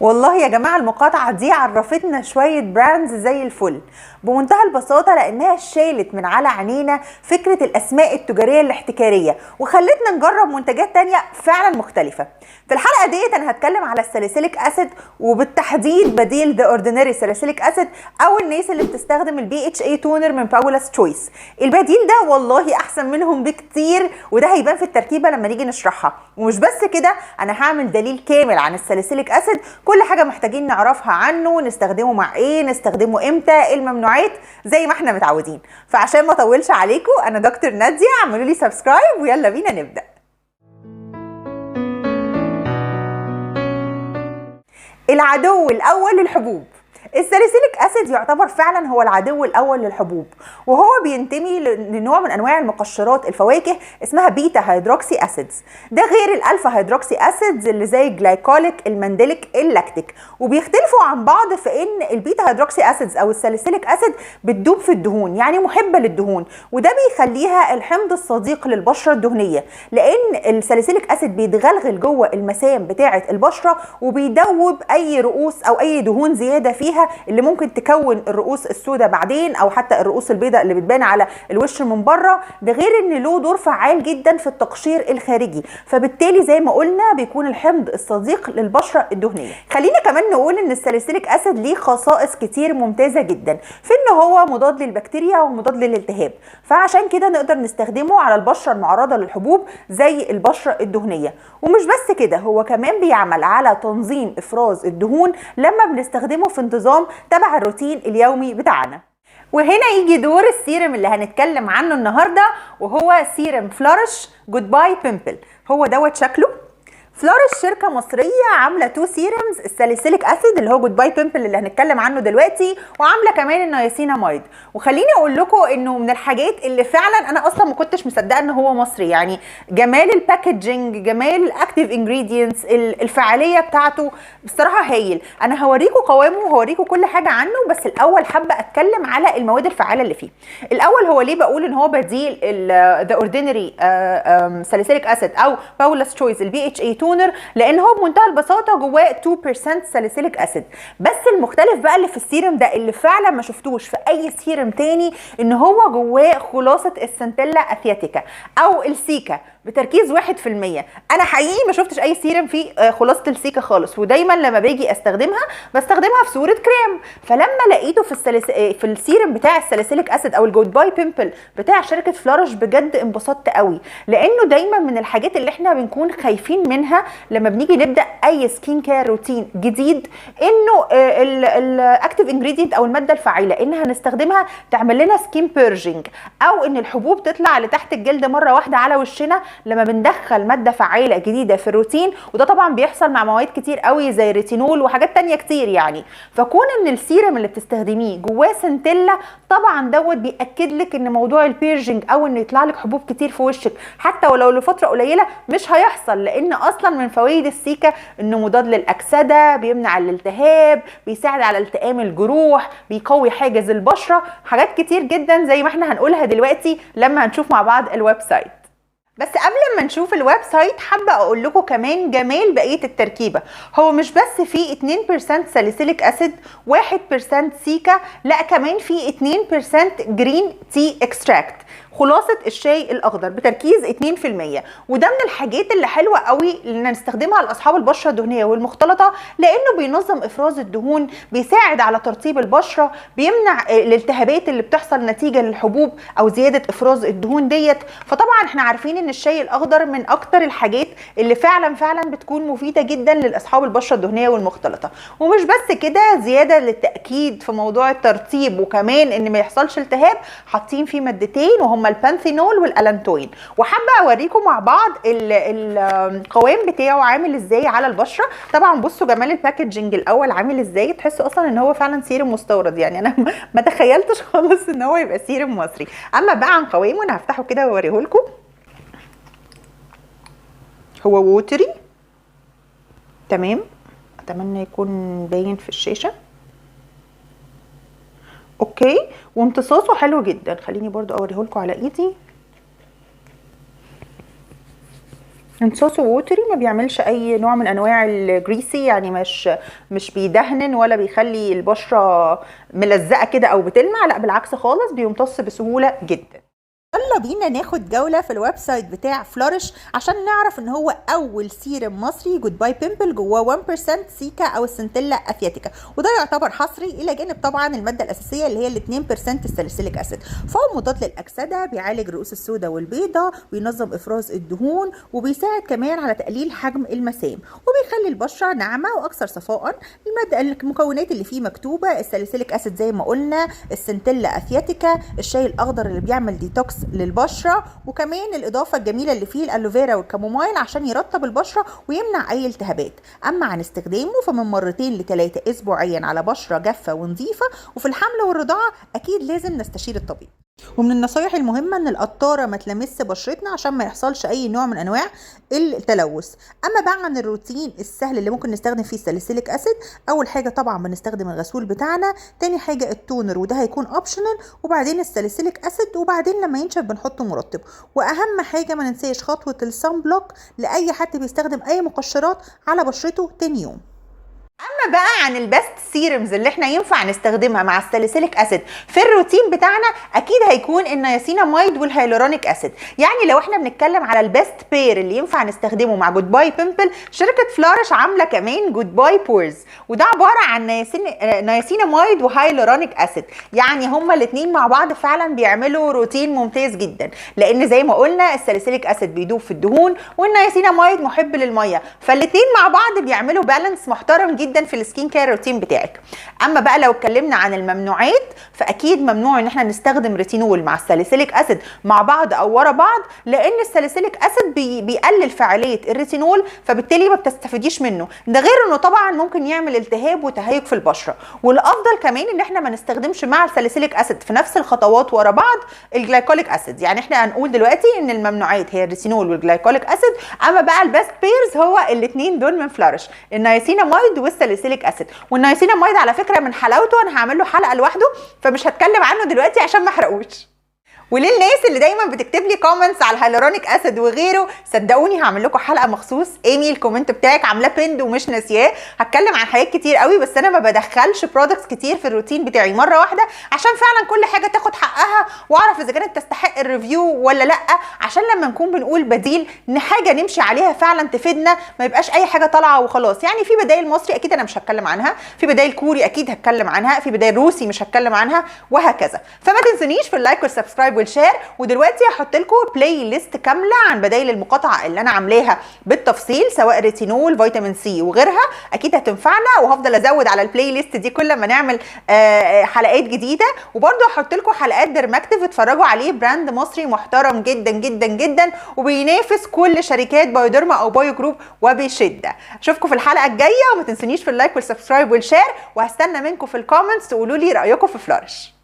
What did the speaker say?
والله يا جماعة المقاطعة دي عرفتنا شوية براندز زي الفل بمنتهى البساطة، لأنها شالت من على عينينا فكرة الأسماء التجارية الاحتكارية وخلتنا نجرب منتجات تانية فعلا مختلفة. في الحلقة ديت أنا هتكلم على الساليسيليك أسيد، وبالتحديد بديل ذا اوردينري ساليسيليك أسيد أو الناس اللي بتستخدم البي اتش اي تونر من باولا's تشويس. البديل ده والله أحسن منهم بكتير، وده هيبان في التركيبة لما نيجي نشرحها. ومش بس كده، أنا هعمل دليل كامل عن الساليسيليك أسيد، كل حاجة محتاجين نعرفها عنه، نستخدمه مع ايه، نستخدمه امتى، ايه الممنوعات، زي ما احنا متعودين. فعشان ما اطولش عليكم، انا دكتور نادية، اعملوا لي سبسكرايب ويلا بينا نبدأ. العدو الاول للحبوب. الساليسيليك اسيد يعتبر فعلا هو العدو الاول للحبوب، وهو بينتمي لنوع من انواع المقشرات الفواكه اسمها بيتا هيدروكسي اسيدز، ده غير الالفا هيدروكسي اسيدز اللي زي الجلايكوليك، المنديليك، اللاكتيك. وبيختلفوا عن بعض في ان البيتا هيدروكسي اسيدز او الساليسيليك اسيد بتدوب في الدهون، يعني محبه للدهون، وده بيخليها الحمض الصديق للبشره الدهنيه، لان الساليسيليك اسيد بيتغلغل جوه المسام بتاعه البشره وبيدوب اي رؤوس او اي دهون زياده فيها اللي ممكن تكون الرؤوس السوداء بعدين، او حتى الرؤوس البيضاء اللي بتبان على الوش من بره. ده غير ان له دور فعال جدا في التقشير الخارجي، فبالتالي زي ما قلنا بيكون الحمض الصديق للبشره الدهنيه. خلينا كمان نقول ان الساليسيليك اسيد ليه خصائص كتير ممتازه جدا في ان هو مضاد للبكتيريا ومضاد للالتهاب، فعشان كده نقدر نستخدمه على البشره المعرضه للحبوب زي البشره الدهنيه. ومش بس كده، هو كمان بيعمل على تنظيم افراز الدهون لما بنستخدمه في انتظام تبع الروتين اليومي بتاعنا. وهنا يجي دور السيرم اللي هنتكلم عنه النهارده، وهو سيرم فلورش جود باي بيمبل. هو دوت شكله. فلورش شركه مصريه عامله 2 سيرمز، الساليسيليك اسيد اللي هو جود باي بيمبل اللي هنتكلم عنه دلوقتي، وعامله كمان النياسيناميد. وخليني اقول لكم انه من الحاجات اللي فعلا انا اصلا ما كنتش مصدقه ان هو مصري، يعني جمال الباكجينج، جمال الاكتيف انجريدينتس، الفعاليه بتاعته بصراحه هايل. انا هوريكم قوامه وهوريكم كل حاجه عنه، بس الاول حابه اتكلم على المواد الفعاله اللي فيه. الاول هو ليه بقول ان هو بديل ذا اوردينري ساليسيليك اسيد او باولا's تشويس البي اتش اي تونر، لان هو بمنتهى البساطه جواه 2% ساليسيليك اسيد. بس المختلف بقى اللي في السيرم ده اللي فعلا ما شفتوش في اي سيرم تاني، ان هو جواه خلاصه السنتيلا اثياتيكا او السيكا بتركيز 1%. انا حقيقي ما شفتش اي سيرم فيه خلاصه السيكا خالص، ودايما لما باجي استخدمها بستخدمها في صوره كريم. فلما لقيته في السيرم بتاع الساليسيليك اسيد او الجود باي بيمبل بتاع شركه فلورش، بجد انبسطت قوي، لانه دايما من الحاجات اللي احنا بنكون خايفين منها لما بنيجي نبدا اي سكين كير روتين جديد، انه الاكتيف انجريدينت او الماده الفعاله انها هنستخدمها تعمل لنا سكين بيرجينج، او ان الحبوب تطلع لتحت الجلد مره واحده على وشنا لما بندخل ماده فعاله جديده في الروتين. وده طبعا بيحصل مع مواد كتير قوي زي الريتينول وحاجات تانية كتير يعني. فكون ان السيرم اللي بتستخدميه جواه سنتيلا، طبعا دوت بياكد لك ان موضوع البيرجينج او ان يطلع لك حبوب كتير في وشك حتى ولو لفتره قليله مش هيحصل، لان اصلا من فوائد السيكا انه مضاد للاكسده، بيمنع الالتهاب، بيساعد على التئام الجروح، بيقوي حاجز البشره، حاجات كتير جدا زي ما احنا هنقولها دلوقتي لما هنشوف مع بعض الويب سايت. بس قبل ما نشوف الويب سايت حابه اقول لكم كمان جمال بقيه التركيبه. هو مش بس فيه 2% ساليسيليك اسيد، 1% سيكا، لا كمان فيه 2% جرين تي اكستراكت، خلاصه الشاي الاخضر بتركيز 2%. وده من الحاجات اللي حلوه قوي اللي نستخدمها لاصحاب البشره الدهنيه والمختلطه، لانه بينظم افراز الدهون، بيساعد على ترطيب البشره، بيمنع الالتهابات اللي بتحصل نتيجه للحبوب او زياده افراز الدهون ديت. فطبعا احنا عارفين ان الشاي الاخضر من اكتر الحاجات اللي فعلا بتكون مفيده جدا لاصحاب البشره الدهنيه والمختلطه. ومش بس كده، زياده للتاكيد في موضوع الترطيب وكمان ان ما يحصلش التهاب، حاطين فيه مادتين وهما البانثينول والالانتوين. وحابه اوريكم مع بعض القوام بتاعه عامل ازاي على البشره. طبعا بصوا جمال الباكجينج الاول عامل ازاي، تحسوا اصلا ان هو فعلا سيرم مستورد، يعني انا ما تخيلتش خالص ان هو يبقى سيرم مصري. اما بقى عن قوامه انا هفتحه كده واوريه لكم. هو ووتري تمام، اتمنى يكون باين في الشاشه. اوكي، وامتصاصه حلو جدا. خليني برضو اوريه لكم على ايدي. امتصاصه ووتري، ما بيعملش اي نوع من انواع الجريسي، يعني مش بيدهن ولا بيخلي البشره ملزقه كده او بتلمع، لا بالعكس خالص، بيمتص بسهوله جدا. يلا بينا ناخد جولة في الويب سايت بتاع فلورش عشان نعرف ان هو اول سيرم مصري جود باي بيمبل جواه 1% سيكا او السنتيلا افياتيكا، وده يعتبر حصري الى جانب طبعا المادة الاساسية اللي هي ال 2% الساليسيليك اسيد. فهو مضاد للاكسدة، بيعالج رؤوس السوداء والبيضاء، وينظم افراز الدهون، وبيساعد كمان على تقليل حجم المسام، وبيخلي البشرة ناعمة واكثر صفاء. المكونات اللي فيه مكتوبة: الساليسيليك اسيد زي ما قلنا، السنتيلا افياتيكا، الشاي الاخضر اللي بيعمل ديتوكس للبشره، وكمان الاضافه الجميله اللي فيه الالوفيرا والكامومايل عشان يرطب البشره ويمنع اي التهابات. اما عن استخدامه فمن 2 ل 3 اسبوعيا على بشره جافه ونظيفه، وفي الحمل والرضاعه اكيد لازم نستشير الطبيب. ومن النصايح المهمه ان القطاره ما تلمس بشرتنا عشان ما يحصلش اي نوع من انواع التلوث. اما بقى عن الروتين السهل اللي ممكن نستخدم فيه الساليسيليك اسيد، اول حاجه طبعا بنستخدم الغسول بتاعنا، تاني حاجه التونر وده هيكون اوبشنال، وبعدين الساليسيليك اسيد، وبعدين لما ينشف بنحط مرطب، واهم حاجه ما ننساش خطوه الصن بلوك لاي حد بيستخدم اي مقشرات على بشرته تاني يوم. اما بقى عن البست سيرمز اللي احنا ينفع نستخدمها مع الساليسيليك اسيد في الروتين بتاعنا، اكيد هيكون النياسيناميد والهيالورونيك اسيد. يعني لو احنا بنتكلم على البست بير اللي ينفع نستخدمه مع جود باي بيمبل، شركه فلورش عامله كمان جود باي بورز، وده عباره عن نياسيناميد وهيالورونيك اسيد. يعني هما الاثنين مع بعض فعلا بيعملوا روتين ممتاز جدا، لان زي ما قلنا الساليسيليك اسيد بيدوب في الدهون والنياسيناميد محب للميه، فالاثنين مع بعض بيعملوا بالانس محترم جدا في السكين كير روتين بتاعك. اما بقى لو اتكلمنا عن الممنوعات، فاكيد ممنوع ان احنا نستخدم ريتينول مع الساليسيليك اسيد مع بعض او ورا بعض، لان الساليسيليك اسيد بيقلل فعاليه الريتينول، فبالتالي ما بتستفيديش منه. ده غير انه طبعا ممكن يعمل التهاب وتهيج في البشره. والافضل كمان ان احنا ما نستخدمش مع الساليسيليك اسيد في نفس الخطوات ورا بعض الجلايكوليك اسيد. يعني احنا هنقول دلوقتي ان الممنوعات هي الريتينول والجلايكوليك اسيد، اما بقى البست بيرز هو الاثنين دول من فلورش، النياسيناميد والساليسيليك اسيد. والنياسيناميد على فكره من حلاوته انا هعمل له حلقه لوحده، فمش هتكلم عنه دلوقتي عشان ما احرقوش. وللناس اللي دايما بتكتب لي كومنتس على الهيالورونيك اسيد وغيره، صدقوني هعمل لكم حلقه مخصوص. ايمي الكومنت بتاعك عاملاه بيند ومش ناسياه، هتكلم عن حاجات كتير قوي، بس انا ما بدخلش برودكتس كتير في الروتين بتاعي مره واحده، عشان فعلا كل حاجه تاخد حقها واعرف اذا كانت تستحق الريفيو ولا لا، عشان لما نكون بنقول بديل ان حاجه نمشي عليها فعلا تفيدنا، ما يبقاش اي حاجه طالعه وخلاص. يعني في بدايل مصري اكيد انا مش هتكلم عنها، في بدايل كوري اكيد هتكلم عنها، في بدايل روسي مش هتكلم عنها، وهكذا. فما تنسونيش في اللايك والسبسكرايب والشير. ودلوقتي هحط لكم بلاي ليست كامله عن بدايل المقاطعه اللي انا عاملاها بالتفصيل، سواء ريتينول، فيتامين سي وغيرها، اكيد هتنفعنا، وهفضل ازود على البلاي ليست دي كل ما نعمل حلقات جديده. وبرده هحط لكم حلقات ديرماكتيف اتفرجوا عليه، براند مصري محترم جدا جدا جدا، وبينافس كل شركات بايوديرما او بايو جروب وبشده. اشوفكم في الحلقه الجايه، وما تنسونيش في اللايك والسبسكرايب والشير، وهستنى منكم في الكومنتس تقولوا لي رايكم في فلورش.